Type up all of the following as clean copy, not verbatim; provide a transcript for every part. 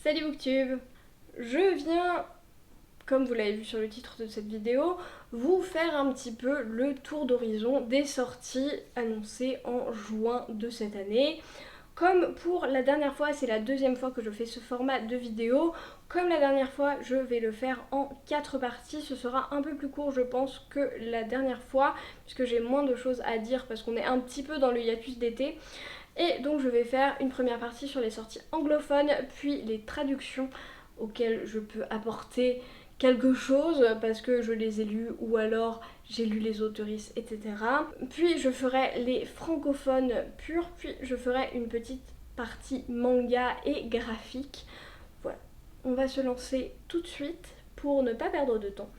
Salut Booktube. Je viens, comme vous l'avez vu sur le titre de cette vidéo, vous faire un petit peu le tour d'horizon des sorties annoncées en juin de cette année. Comme pour la dernière fois, c'est la deuxième fois que je fais ce format de vidéo. Comme la dernière fois, je vais le faire en 4 parties. Ce sera un peu plus court, je pense, que la dernière fois, puisque j'ai moins de choses à dire parce qu'on est un petit peu dans le hiatus d'été. Et donc je vais faire une première partie sur les sorties anglophones, puis les traductions auxquelles je peux apporter quelque chose parce que je les ai lues ou alors j'ai lu les autoristes, etc. Puis je ferai les francophones purs, puis je ferai une petite partie manga et graphique. Voilà, on va se lancer tout de suite pour ne pas perdre de temps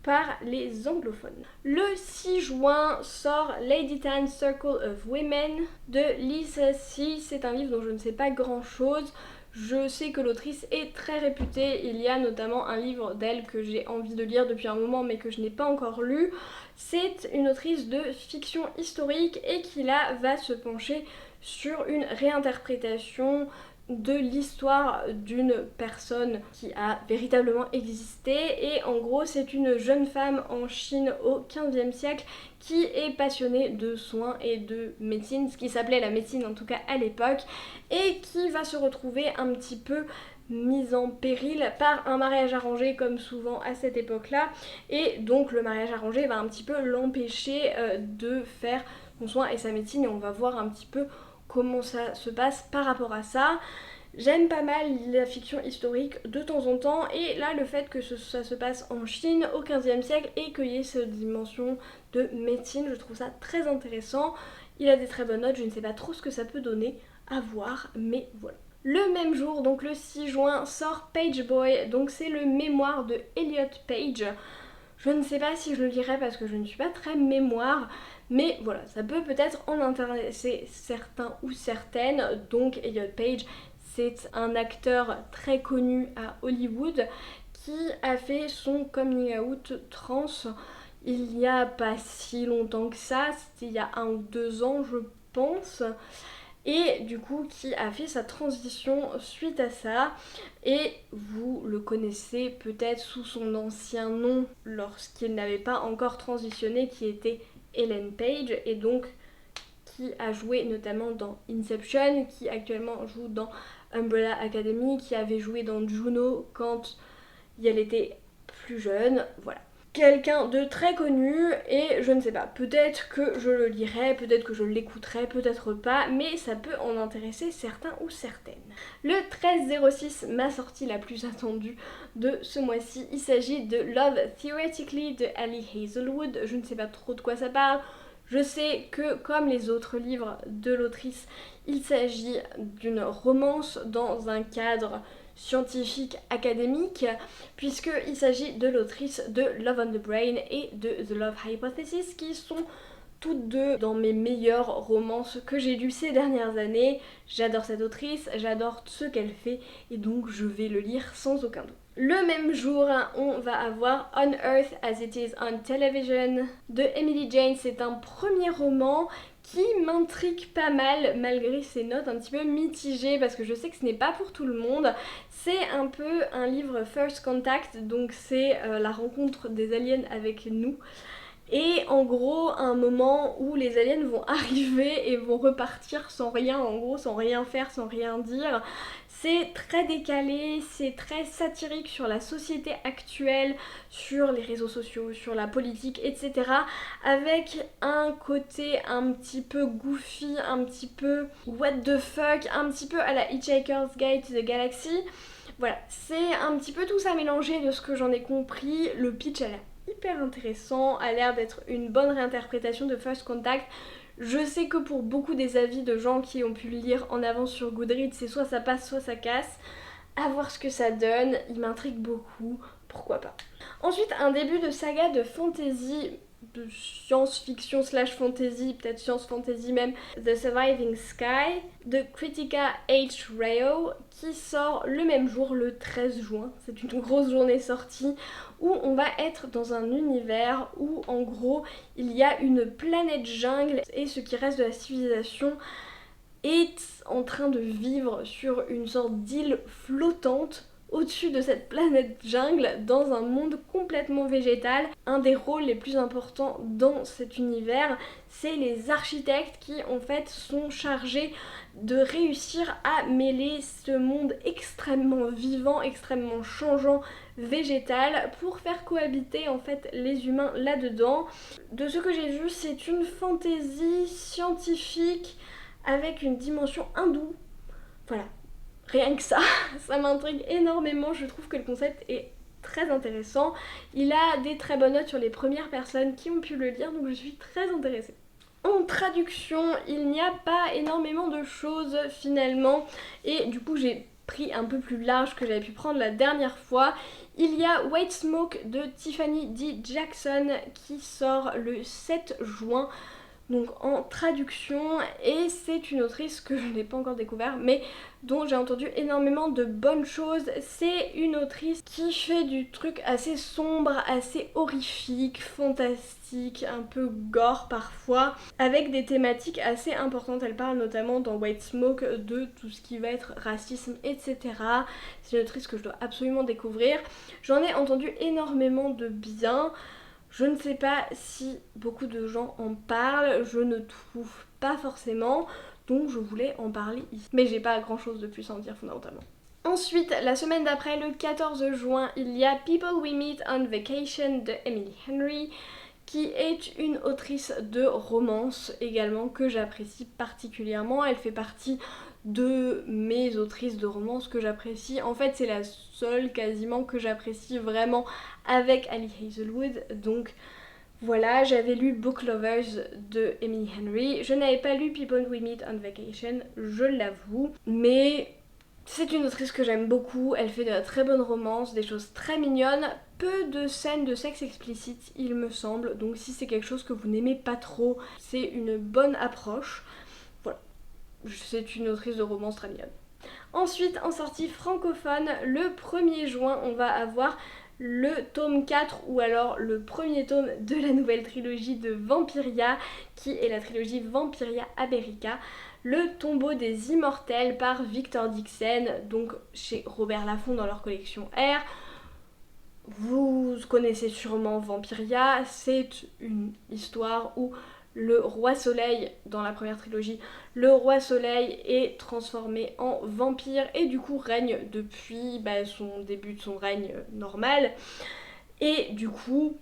par les anglophones. Le 6 juin sort Lady Tan Circle of Women de Lisa C. C'est un livre dont je ne sais pas grand chose. Je sais que l'autrice est très réputée, il y a notamment un livre d'elle que j'ai envie de lire depuis un moment mais que je n'ai pas encore lu. C'est une autrice de fiction historique et qui là va se pencher sur une réinterprétation de l'histoire d'une personne qui a véritablement existé. Et en gros, c'est une jeune femme en Chine au 15e siècle qui est passionnée de soins et de médecine, ce qui s'appelait la médecine en tout cas à l'époque, et qui va se retrouver un petit peu mise en péril par un mariage arrangé comme souvent à cette époque-là, et donc le mariage arrangé va un petit peu l'empêcher de faire son soin et sa médecine, et on va voir un petit peu comment ça se passe par rapport à ça. J'aime pas mal la fiction historique de temps en temps, et là le fait que ça se passe en Chine au 15e siècle et qu'il y ait cette dimension de médecine, je trouve ça très intéressant. Il a des très bonnes notes, je ne sais pas trop ce que ça peut donner, à voir, mais voilà. Le même jour, donc le 6 juin, sort Page Boy, donc c'est le mémoire de Elliot Page. Je ne sais pas si je le lirai parce que je ne suis pas très mémoire, mais voilà, ça peut peut-être en intéresser certains ou certaines. Donc Elliot Page, c'est un acteur très connu à Hollywood qui a fait son coming out trans il n'y a pas si longtemps que ça, c'était il y a 1 ou 2 ans je pense, et du coup qui a fait sa transition suite à ça. Et vous le connaissez peut-être sous son ancien nom lorsqu'il n'avait pas encore transitionné, qui était Ellen Page, et donc qui a joué notamment dans Inception, qui actuellement joue dans Umbrella Academy, qui avait joué dans Juno quand elle était plus jeune, voilà. Quelqu'un de très connu, et je ne sais pas, peut-être que je le lirai, peut-être que je l'écouterai, peut-être pas, mais ça peut en intéresser certains ou certaines. Le 13-06, ma sortie la plus attendue de ce mois-ci, il s'agit de Love Theoretically de Ali Hazelwood. Je ne sais pas trop de quoi ça parle. Je sais que, comme les autres livres de l'autrice, il s'agit d'une romance dans un cadre scientifique académique, puisqu'il s'agit de l'autrice de Love on the Brain et de The Love Hypothesis, qui sont toutes deux dans mes meilleures romances que j'ai lues ces dernières années. J'adore cette autrice, j'adore ce qu'elle fait, et donc je vais le lire sans aucun doute. Le même jour, on va avoir On Earth as It Is on Television de Emily Jane. C'est un premier roman qui m'intrigue pas mal malgré ses notes un petit peu mitigées, parce que je sais que ce n'est pas pour tout le monde. C'est un peu un livre First Contact, donc c'est la rencontre des aliens avec nous. Et en gros, un moment où les aliens vont arriver et vont repartir sans rien, en gros, sans rien faire, sans rien dire. C'est très décalé, c'est très satirique sur la société actuelle, sur les réseaux sociaux, sur la politique, etc. Avec un côté un petit peu goofy, un petit peu what the fuck, un petit peu à la Hitchhiker's Guide to the Galaxy. Voilà, c'est un petit peu tout ça mélangé de ce que j'en ai compris. Le pitch a l'air hyper intéressant, a l'air d'être une bonne réinterprétation de First Contact. Je sais que pour beaucoup des avis de gens qui ont pu le lire en avance sur Goodreads, c'est soit ça passe, soit ça casse. À voir ce que ça donne, il m'intrigue beaucoup, pourquoi pas. Ensuite, un début de saga de fantasy, de science-fiction slash fantasy, peut-être science-fantasy même, The Surviving Sky, de Critica H. Rao, qui sort le même jour, le 13 juin. C'est une grosse journée sortie, où on va être dans un univers où, en gros, il y a une planète jungle, et ce qui reste de la civilisation est en train de vivre sur une sorte d'île flottante au-dessus de cette planète jungle dans un monde complètement végétal. Un des rôles les plus importants dans cet univers, c'est les architectes qui en fait sont chargés de réussir à mêler ce monde extrêmement vivant, extrêmement changeant, végétal, pour faire cohabiter en fait les humains là-dedans. De ce que j'ai vu, c'est une fantaisie scientifique avec une dimension hindoue. Voilà, rien que ça, ça m'intrigue énormément, je trouve que le concept est très intéressant. Il a des très bonnes notes sur les premières personnes qui ont pu le lire, donc je suis très intéressée. En traduction, il n'y a pas énormément de choses finalement, et du coup j'ai pris un peu plus large que j'avais pu prendre la dernière fois. Il y a White Smoke de Tiffany D. Jackson qui sort le 7 juin. Donc en traduction, et c'est une autrice que je n'ai pas encore découvert mais dont j'ai entendu énormément de bonnes choses. C'est une autrice qui fait du truc assez sombre, assez horrifique, fantastique, un peu gore parfois, avec des thématiques assez importantes. Elle parle notamment dans White Smoke de tout ce qui va être racisme, etc. C'est une autrice que je dois absolument découvrir. J'en ai entendu énormément de bien. Je ne sais pas si beaucoup de gens en parlent, je ne trouve pas forcément, donc je voulais en parler ici. Mais j'ai pas grand chose de plus à en dire fondamentalement. Ensuite, la semaine d'après, le 14 juin, il y a People We Meet on Vacation de Emily Henry, qui est une autrice de romance également que j'apprécie particulièrement. Elle fait partie de mes autrices de romance que j'apprécie. En fait, c'est la seule quasiment que j'apprécie vraiment avec Ali Hazelwood. Donc voilà, j'avais lu Book Lovers de Emily Henry. Je n'avais pas lu People We Meet on Vacation, je l'avoue. Mais c'est une autrice que j'aime beaucoup. Elle fait de la très bonne romance, des choses très mignonnes. Peu de scènes de sexe explicite, il me semble. Donc si c'est quelque chose que vous n'aimez pas trop, c'est une bonne approche. Voilà, c'est une autrice de romance très mignonne. Ensuite, en sortie francophone, le 1er juin, on va avoir le tome 4 ou alors le premier tome de la nouvelle trilogie de Vampiria, qui est la trilogie Vampiria Iberica, le tombeau des immortels par Victor Dixon, donc chez Robert Laffont dans leur collection R. Vous connaissez sûrement Vampiria, c'est une histoire où le roi soleil, dans la première trilogie, le roi soleil est transformé en vampire et du coup règne depuis son début de son règne normal. Et du coup,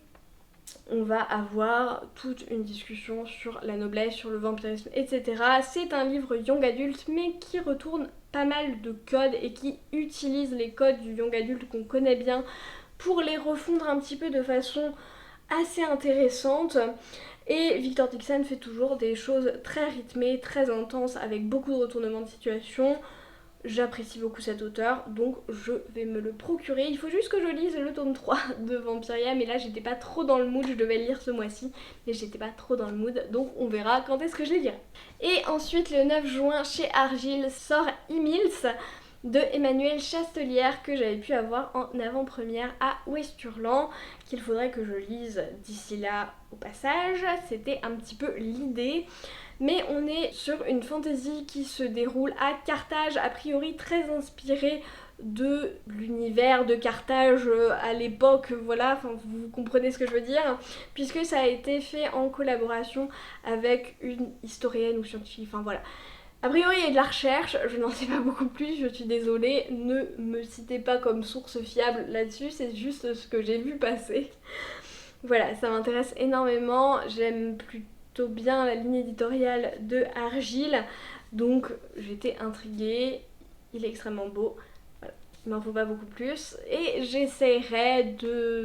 on va avoir toute une discussion sur la noblesse, sur le vampirisme, etc. C'est un livre young adulte mais qui retourne pas mal de codes et qui utilise les codes du young adulte qu'on connaît bien pour les refondre un petit peu de façon assez intéressante. Et Victor Dixon fait toujours des choses très rythmées, très intenses, avec beaucoup de retournements de situation. J'apprécie beaucoup cet auteur, donc je vais me le procurer. Il faut juste que je lise le tome 3 de Vampiria, mais là j'étais pas trop dans le mood, je devais le lire ce mois-ci, mais j'étais pas trop dans le mood, donc on verra quand est-ce que je les lirai. Et ensuite, le 9 juin, chez Argyle, sort Emils de Emmanuelle Chastelière, que j'avais pu avoir en avant-première à Ouesturland, qu'il faudrait que je lise d'ici là au passage. C'était un petit peu l'idée. Mais on est sur une fantaisie qui se déroule à Carthage, a priori très inspirée de l'univers de Carthage à l'époque, voilà, enfin, vous comprenez ce que je veux dire, puisque ça a été fait en collaboration avec une historienne ou scientifique, enfin voilà. A priori il y a de la recherche, je n'en sais pas beaucoup plus, je suis désolée, ne me citez pas comme source fiable là-dessus, c'est juste ce que j'ai vu passer. Voilà, ça m'intéresse énormément, j'aime plutôt bien la ligne éditoriale de Argyle, donc j'étais intriguée, il est extrêmement beau, voilà, il m'en faut pas beaucoup plus, et j'essaierai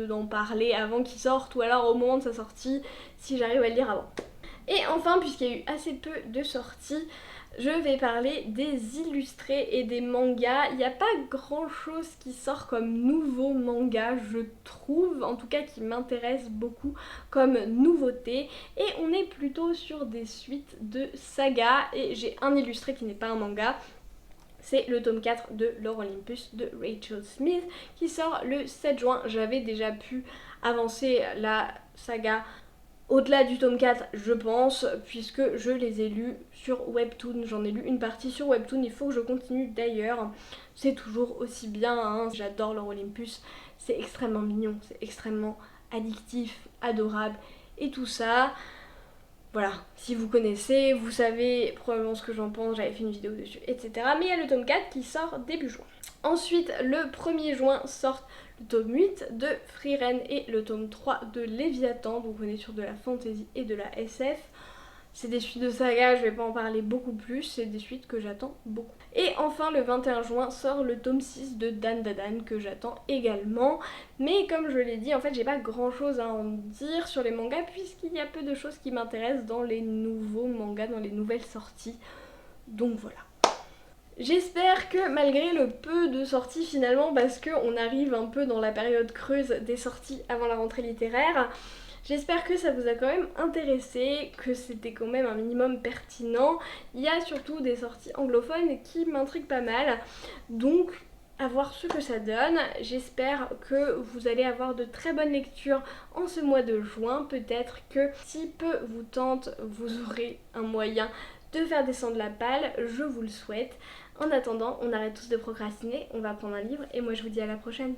d'en parler avant qu'il sorte, ou alors au moment de sa sortie, si j'arrive à le lire avant. Et enfin, puisqu'il y a eu assez peu de sorties, je vais parler des illustrés et des mangas. Il n'y a pas grand chose qui sort comme nouveau manga, je trouve, en tout cas qui m'intéresse beaucoup comme nouveauté. Et on est plutôt sur des suites de sagas, et j'ai un illustré qui n'est pas un manga. C'est le tome 4 de Lore Olympus de Rachel Smith qui sort le 7 juin. J'avais déjà pu avancer la saga Au-delà du tome 4, je pense, puisque je les ai lus sur Webtoon. J'en ai lu une partie sur Webtoon, il faut que je continue d'ailleurs. C'est toujours aussi bien, hein. J'adore leur Olympus. C'est extrêmement mignon, c'est extrêmement addictif, adorable et tout ça. Voilà, si vous connaissez, vous savez probablement ce que j'en pense, j'avais fait une vidéo dessus, etc. Mais il y a le tome 4 qui sort début juin. Ensuite, le 1er juin sort le tome 8 de Frieren et le tome 3 de Léviathan. Donc on est sur de la fantasy et de la SF. C'est des suites de saga, je vais pas en parler beaucoup plus, c'est des suites que j'attends beaucoup. Et enfin le 21 juin sort le tome 6 de Dan Dadan que j'attends également. Mais comme je l'ai dit, en fait j'ai pas grand chose à en dire sur les mangas puisqu'il y a peu de choses qui m'intéressent dans les nouveaux mangas, dans les nouvelles sorties. Donc voilà. J'espère que malgré le peu de sorties finalement, parce qu'on arrive un peu dans la période creuse des sorties avant la rentrée littéraire, j'espère que ça vous a quand même intéressé, que c'était quand même un minimum pertinent. Il y a surtout des sorties anglophones qui m'intriguent pas mal, donc à voir ce que ça donne. J'espère que vous allez avoir de très bonnes lectures en ce mois de juin. Peut-être que si peu vous tente, vous aurez un moyen de faire descendre la palle, je vous le souhaite. En attendant, on arrête tous de procrastiner, on va prendre un livre et moi je vous dis à la prochaine.